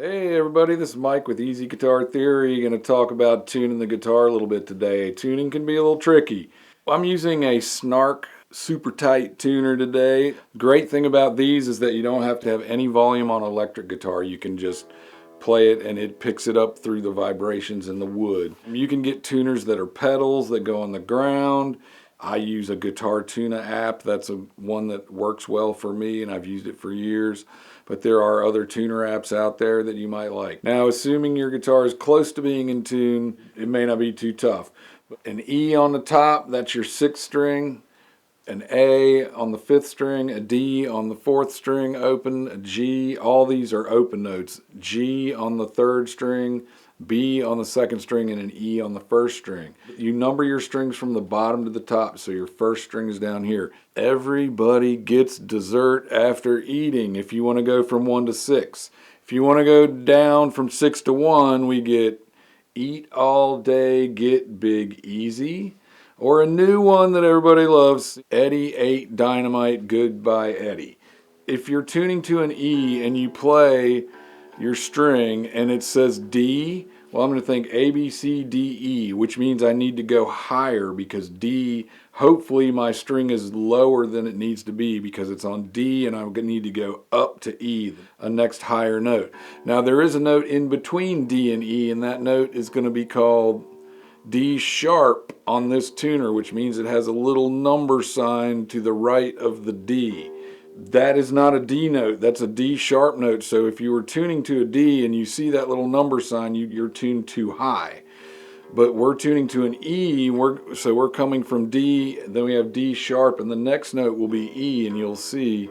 Hey everybody, this is Mike with Easy Guitar Theory. Going to talk about tuning the guitar a little bit today. Tuning can be a little tricky. I'm using a Snark super tight tuner today. Great thing about these is that you don't have to have any volume on electric guitar. You can just play it and it picks it up through the vibrations in the wood. You can get tuners that are pedals that go on the ground. I use a Guitar Tuna app. That's one that works well for me, and I've used it for years. But there are other tuner apps out there that you might like. Now, assuming your guitar is close to being in tune, it may not be too tough. An E on the top, that's your sixth string. An A on the fifth string, a D on the fourth string open, a G, all these are open notes. G on the third string, B on the second string, and an E on the first string. You number your strings from the bottom to the top, so your first string is down here. Everybody gets dessert after eating if you want to go from 1 to 6. If you want to go down from 6 to 1, we get Eat All Day, Get Big Easy. Or a new one that everybody loves, Eddie ate dynamite, goodbye Eddie. If you're tuning to an E and you play your string and it says D, well, I'm going to think A, B, C, D, E, which means I need to go higher because D, hopefully my string is lower than it needs to be because it's on D and I need to go up to E, a next higher note. Now there is a note in between D and E, and that note is going to be called D sharp on this tuner, which means it has a little number sign to the right of the D. That is not a D note, that's a D sharp note. So if you were tuning to a D and you see that little number sign, you're tuned too high. But we're tuning to an E, so we're coming from D, then we have D sharp, and the next note will be E, and you'll see,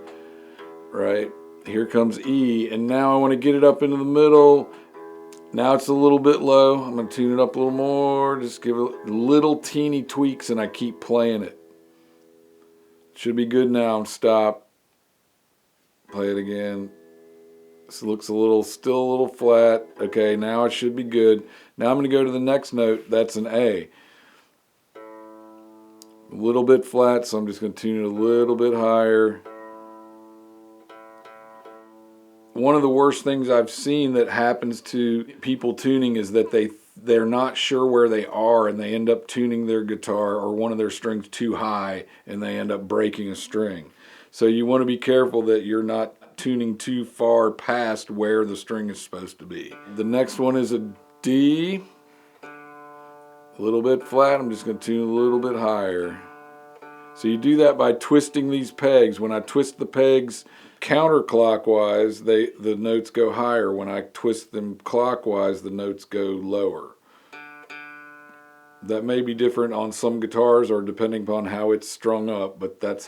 right, here comes E, and now I want to get it up into the middle. Now it's a little bit low. I'm going to tune it up a little more. Just give it little teeny tweaks and I keep playing it. Should be good now. Stop. Play it again. This looks still a little flat. Okay, now it should be good. Now I'm going to go to the next note. That's an A. A little bit flat, so I'm just going to tune it a little bit higher. One of the worst things I've seen that happens to people tuning is that they're not sure where they are and they end up tuning their guitar or one of their strings too high and they end up breaking a string. So you want to be careful that you're not tuning too far past where the string is supposed to be. The next one is a D. A little bit flat. I'm just going to tune a little bit higher. So you do that by twisting these pegs. When I twist the pegs counterclockwise, the notes go higher. When I twist them clockwise, the notes go lower. That may be different on some guitars or depending upon how it's strung up, but that's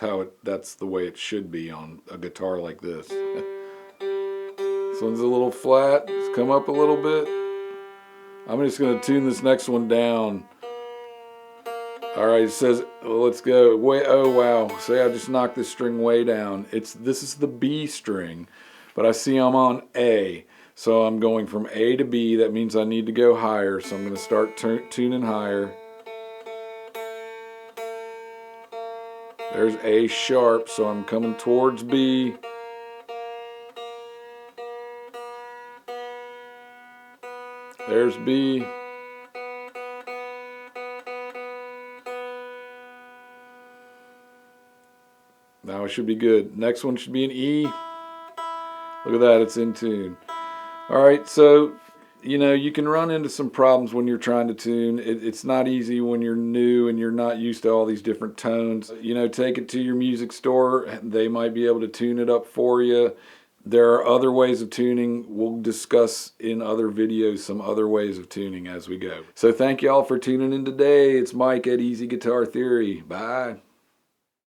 the way it should be on a guitar like this. This one's a little flat. It's come up a little bit. I'm just going to tune this next one down. Alright, it says, well, let's go. Oh wow, say I just knocked this string way down. This is the B string, but I see I'm on A. So I'm going from A to B. That means I need to go higher. So I'm going to start tuning higher. There's A sharp, so I'm coming towards B. There's B. Now it should be good. Next one should be an E. Look at that, it's in tune. Alright, so, you can run into some problems when you're trying to tune. It's not easy when you're new and you're not used to all these different tones. Take it to your music store. They might be able to tune it up for you. There are other ways of tuning. We'll discuss in other videos some other ways of tuning as we go. So thank you all for tuning in today. It's Mike at Easy Guitar Theory. Bye.